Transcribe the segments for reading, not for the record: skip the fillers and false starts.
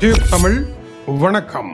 Tube Tamil வணக்கம்.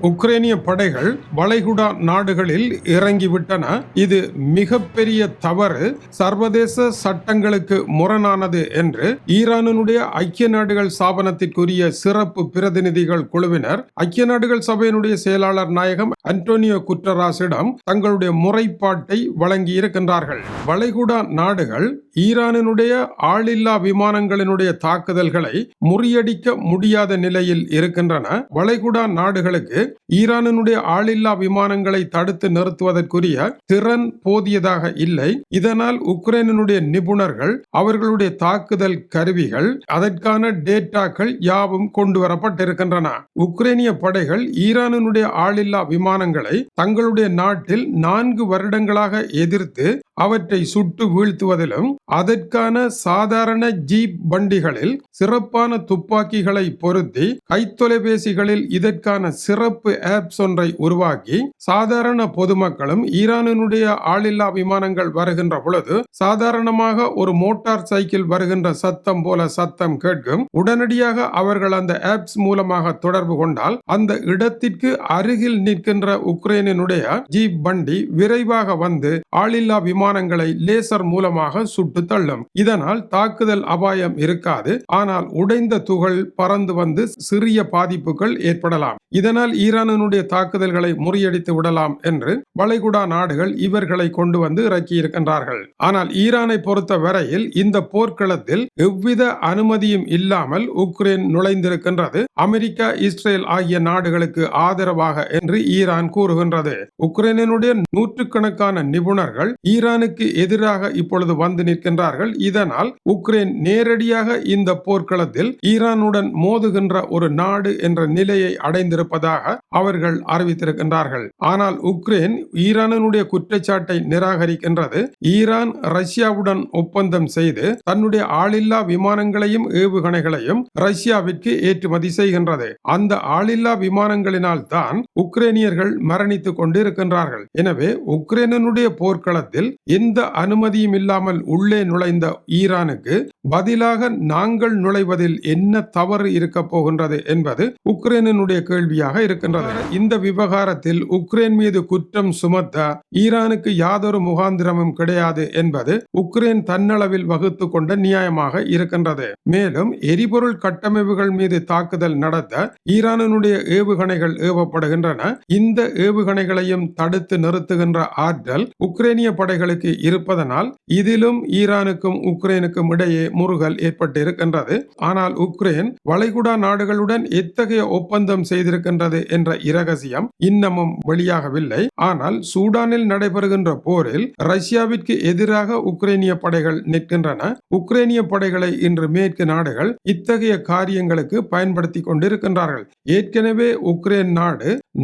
உக்ரைனிய படைகள் வளைகுடா நாடுகளில் இறங்கிவிட்டன. இது மிகப்பெரிய தவறு, சர்வதேச சட்டங்களுக்கு முரணானது என்று ஈரானுடைய ஐக்கிய நாடுகள் ஸ்தாபனத்திற்குரிய சிறப்பு பிரதிநிதிகள் குழுவினர் ஐக்கிய நாடுகள் சபையினுடைய செயலாளர் நாயகம் அன்டோனியோ குட்டராஸிடம் தங்களுடைய முறைப்பாட்டை வழங்கி இருக்கின்றார்கள். வளைகுடா நாடுகள் ஈரானினுடைய ஆளில்லா விமானங்களினுடைய தாக்குதல்களை முறியடிக்க முடியாத நிலையில் இருக்கின்றன. வளைகுடா நாடுகளுக்கு ஈரானினுடைய ஆளில்லா விமானங்களை தடுத்து நிறுத்துவதற்குரிய திறன் போதியதாக இல்லை. இதனால் உக்ரைனினுடைய நிபுணர்கள் அவர்களுடைய தாக்குதல் கருவிகள் அதற்கான டேட்டாக்கள் யாவும் கொண்டு வரப்பட்டிருக்கின்றன. உக்ரைனிய படைகள் ஈரானினுடைய ஆளில்லா விமானங்களை தங்களுடைய நாட்டில் 4 வருடங்களாக எதிர்த்து அவற்றை சுட்டு வீழ்த்துவதிலும் அதற்கான சாதாரண ஜீப் வண்டிகளில் சிறப்பான துப்பாக்கிகளை பொருத்தி கைத்தொலைபேசிகளில் இதற்கான சிறப்பு ஆப்ஸ் ஒன்றை உருவாக்கி சாதாரண பொதுமக்களும் ஈரானினுடைய ஆளில்லா விமானங்கள் வருகின்ற பொழுது சாதாரணமாக ஒரு மோட்டார் சைக்கிள் வருகின்ற சத்தம் போல சத்தம் கேட்கும். உடனடியாக அவர்கள் அந்த ஆப்ஸ் மூலமாக தொடர்பு கொண்டால் அந்த இடத்திற்கு அருகில் நிற்கின்ற உக்ரைனினுடைய ஜீப் வண்டி விரைவாக வந்து ஆளில்லா விமானங்களை லேசர் மூலமாக சுட்டு தள்ளும். இதனால் தாக்குதல் அபாயம் இருக்காது. ஆனால் உடைந்த துகள் பறந்து வந்து சிறிய பாதிப்புகள் ஏற்படலாம். இதனால் ஈரானுடைய தாக்குதல்களை முறியடித்து விடலாம் என்று வளைகுடா நாடுகள் இவர்களை கொண்டு வந்து இறக்கி இருக்கின்றார்கள். ஆனால் ஈரானை பொறுத்த வரையில் இந்த போர்க்களத்தில் எவ்வித அனுமதியும் இல்லாமல் உக்ரைன் நுழைந்திருக்கின்றது. அமெரிக்கா, இஸ்ரேல் ஆகிய நாடுகளுக்கு ஆதரவாக என்று ஈரான் கூறுகின்றது. உக்ரைனுடைய நூற்றுக்கணக்கான நிபுணர்கள் ஈரானுக்கு எதிராக இப்பொழுது வந்து நிற்கின்றார்கள். இதனால் உக்ரைன் நேரடியாக இந்த போர்க்களத்தில் ஈரானுடன் மோதுகின்ற ஒரு நாடு என்ற நிலையை அடைந்திருப்பதாக அவர்கள் அறிவித்திருக்கின்றார்கள். ஆனால் உக்ரைன் ஈரானுடைய குற்றச்சாட்டை நிராகரிக்கின்றது. ஈரான் ரஷ்யாவுடன் ஒப்பந்தம் செய்து தன்னுடைய ஆளில்லா விமானங்களையும் ஏவுகணைகளையும் ரஷ்யாவிற்கு ஏற்றுமதி செய்கின்றது. அந்த ஆளில்லா விமானங்களினால் தான் உக்ரைனியர்கள் மரணித்துக் கொண்டு இருக்கின்றார்கள். எனவே உக்ரைனுடைய போர்க்களத்தில் எந்த அனுமதியும் இல்லாமல் உள்ளே நுழைந்த ஈரானுக்கு பதிலாக நாங்கள் நுழைவதில் என்ன தவறு இருக்க போகின்றது என்பது உக்ரைனுடைய கேள்வியாக இருக்கின்றது. இந்த விவகாரத்தில் உக்ரைன் மீது குற்றம் சுமத்த ஈரானுக்கு யாதொரு முகாந்திரமும் கிடையாது என்பது உக்ரைன் தன்னளவில் வகுத்து கொண்ட நியாயமாக இருக்கின்றது. மேலும் எரிபொருள் கட்டமைப்புகள் மீது தாக்குதல் நடத்த ஈரானுடைய ஏவுகணைகள் ஏவப்படுகின்றன. இந்த ஏவுகணைகளையும் தடுத்து நிறுத்துகின்ற ஆற்றல் உக்ரைனிய படைகளுக்கு இருப்பதனால் இதிலும் ஈரானுக்கும் உக்ரைனுக்கும் இடையே முறுகல் ஏற்பட்டு இருக்கின்றது. ஆனால் உக்ரைன் வளைகுடா நாடுகளுடன் எத்தகைய ஒப்பந்தம் செய்திருக்கின்றது என்ற இரகசியம் இன்னமும் வெளியாகவில்லை. ஆனால் சூடானில் நடைபெறுகின்ற போரில் ரஷ்யாவிற்கு எதிராக உக்ரைனிய படைகள் நிற்கின்றன. உக்ரைனிய படைகளை இன்று மேற்கு நாடுகள் இத்தகைய காரியங்களுக்கு பயன்படுத்தி கொண்டிருக்கின்றார்கள். ஏற்கனவே உக்ரைன்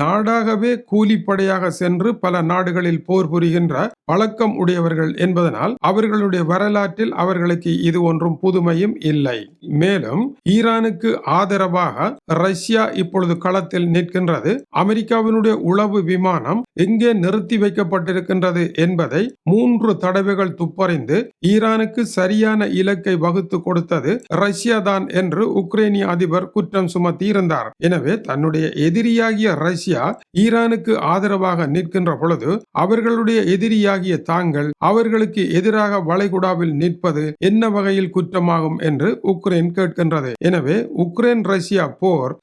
நாடாகவே கூலிப்படையாக சென்று பல நாடுகளில் போர் புரிகின்ற பழக்கம் உடையவர்கள் என்பதனால் அவர்களுடைய வரலாற்றில் அவர்களுக்கு இது ஒன்றும் புதுமையும் இல்லை. மேலும் ஈரானுக்கு ஆதரவாக ரஷ்யா இப்பொழுது களத்தில் நிற்கின்றது. அமெரிக்காவினுடைய உளவு விமானம் எங்கே நிறுத்தி வைக்கப்பட்டிருக்கின்றது என்பதை 3 தடவைகள் துப்பறிந்து ஈரானுக்கு சரியான இலக்கை வகுத்து கொடுத்தது ரஷ்யா தான் என்று உக்ரைனிய அதிபர் குற்றம் சுமத்தி இருந்தார். எனவே தன்னுடைய எதிரியாகிய ரஷ்யா ஈரானுக்கு ஆதரவாக நிற்கின்ற பொழுது அவர்களுடைய எதிரியாகிய தாங்கள் அவர்களுக்கு எதிராக வளைகுடாவில் நிற்பது என்ன வகையில் குற்றமாகும் என்று உக்ரைன் கேட்கின்றது. எனவே உக்ரைன் ரஷ்யா போர்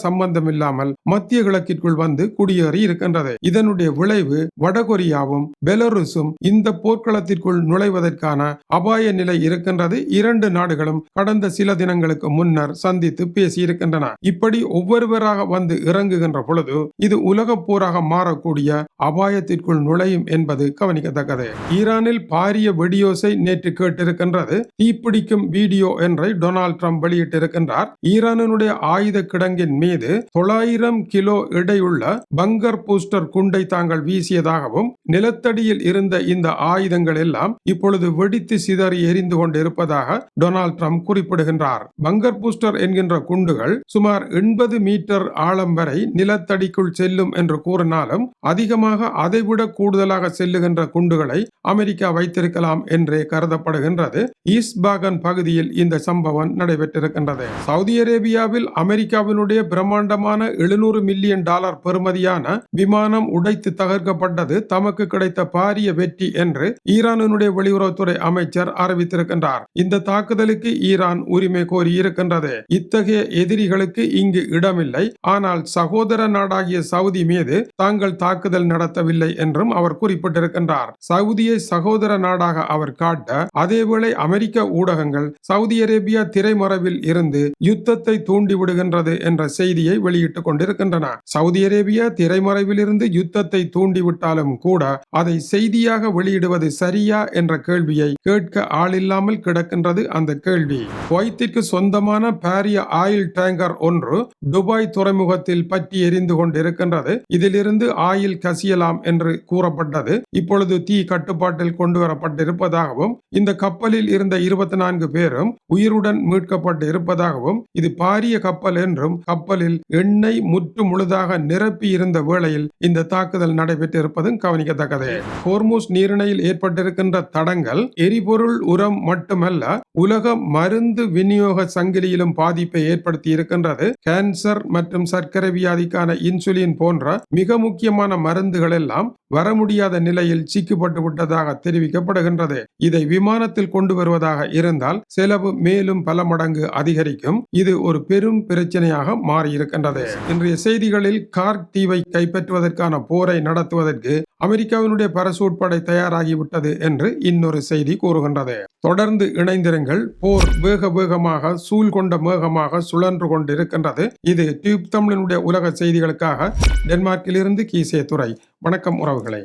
சம்பந்தம் இல்லாமல் மத்திய கிழக்கிற்குள் வந்து குடியேறி இருக்கின்றது. இதனுடைய விளைவு வடகொரியாவும் பெலருசும் இந்த போர்க்களத்திற்குள் நுழைவதற்கான அபாய நிலை இருக்கின்றது. 2 நாடுகளும் கடந்த சில தினங்களுக்கு முன்னர் சந்தித்து பேசி இருக்கின்றன. இப்படி ஒவ்வொருவராக வந்து இறங்குகின்ற பொழுது இது உலக போராக மாறக்கூடிய அபாயத்திற்குள் நுழையும் என்பது கவனிக்கத்தக்கது. ஈரானில் பாரிய வெடியோசை நேற்று கேட்டிருக்கின்றது. தீப்பிடிக்கும் வீடியோ என்றை டொனால்ட் ட்ரம்ப் வெளியிட்டிருக்கின்றார். ஈரானுடைய ஆயுத கிடங்கின் மீது 900 கிலோ எடையுள்ள பங்கர் பூஸ்டர் குண்டை தாங்கள் வீசியதாகவும் நிலத்தடியில் இருந்த இந்த ஆயுதங்கள் எல்லாம் இப்பொழுது வெடித்து சிதறி எரிந்து கொண்டிருப்பதாக டொனால்ட் ட்ரம்ப் குறிப்பிடுகின்றார். பங்கர் பூஸ்டர் என்கின்ற குண்டுகள் சுமார் 80 மீட்டர் ஆழம் வரை நிலத்தடிக்குள் செல்லும் என்று கூறினாலும் அதிகமாக அதைவிட கூடுதலாக செல்லுகின்ற குண்டுகளை அமெரிக்கா வைத்திருக்கலாம் என்றே கருதப்படுகின்றது. ஈஸ்ட்பாகன் பகுதியில் இந்த சம்பவம் நடைபெற்றிருக்கின்றது. சவுதி அரேபியாவில் அமெரிக்காவினுடைய பிரம்மாண்டமான $700 மில்லியன் பெறுமதியான விமானம் உடைத்து தகர்க்கப்பட்டது தமக்கு கிடைத்த பாரிய வெற்றி என்று ஈரானுடைய வெளியுறவுத்துறை அமைச்சர் அறிவித்திருக்கின்றார். இந்த தாக்குதலுக்கு ஈரான் உரிமை கோரி இருக்கின்றது. இத்தகைய எதிரிகளுக்கு இங்கு இடமில்லை, ஆனால் சகோதர நாடாகிய சவுதி மீது தாங்கள் தாக்குதல் நடத்தவில்லை என்றும் அவர் குறிப்பிட்டிருக்கின்றார். சவுதியை சகோதர நாடாக அவர் காட்ட அதேவேளை அமெரிக்க ஊடகங்கள் சவுதி அரேபியா திரைமறைவில் இருந்து யுத்தத்தை தூண்டிவிடுகின்றது என்ற செய்தியை வெளியிட்டுக் கொண்டிருக்கின்றன. சவுதி அரேபியா திரைமறைவில் இருந்து யுத்தத்தை தூண்டிவிட்டாலும் கூட அதை செய்தியாக வெளியிடுவது சரியா என்ற கேள்வியை கேட்க ஆளில்லாமல் கிடக்கின்றது. அந்த கேள்வி குவைத்திற்கு சொந்தமான பாரிய ஆயில் டேங்கர் ஒன்று துபாய் துறைமுகத்தில் பற்றி எரிந்து கொண்டிருக்கின்றது. இதிலிருந்து ஆயில் கசியலாம் என்று கூறப்பட்டது. இப்பொழுது தீ கட்டுப்பாட்டில் கொண்டு வரப்பட்டிருப்பதாகவும் இந்த கப்பலில் இருந்த 24 பேரும் உயிருடன் மீட்கப்பட்டு இருப்பதாகவும் இது பாரிய கப்பல் என்றும் கப்பலில் எண்ணெய் முற்று முழுதாக நிரப்பி இருந்த வேளையில் இந்த தாக்குதல் நடைபெற்றிருப்பதும் கவனிக்கத்தக்கது. ஹோர்முஸ் நீரிணையில் ஏற்பட்டிருக்கின்ற தடங்கள் எரிபொருள் உரம் மட்டுமல்ல உலக மருந்து விநியோக சங்கிலியிலும் பாதிப்பை ஏற்படுத்தி இருக்கின்றது. கேன்சர் மற்றும் சர்க்கரை வியாதிக்கான இன்சுலின் போன்ற மிக முக்கியமான மருந்துகள் எல்லாம் வர முடியாத நிலையில் சிக்கப்பட்டு விட்டதாக தெரிவிக்கப்படுகின்றது. இதை விமானத்தில் கொண்டு வருவதாக இருந்தால் செலவு மேலும் பல மடங்கு அதிகரிக்கும். இது ஒரு பெரும் பிரச்சனையாக மாறியிருக்கின்றது. இன்றைய செய்திகளில் கார்க் தீவை கைப்பற்றுவதற்கான போரை நடத்துவதற்கு அமெரிக்காவினுடைய பரசூட் படை தயாராகிவிட்டது என்று இன்னொரு செய்தி கூறுகின்றது. தொடர்ந்து இணைந்திருங்கள். போர் வேக வேகமாக சூழ் கொண்ட மேகமாக சுழன்று கொண்டிருக்கின்றது. இது டியூப் தமிழனுடைய உலக செய்திகளுக்காக டென்மார்க்கிலிருந்து கீசே துறை. வணக்கம் உறவுகளே.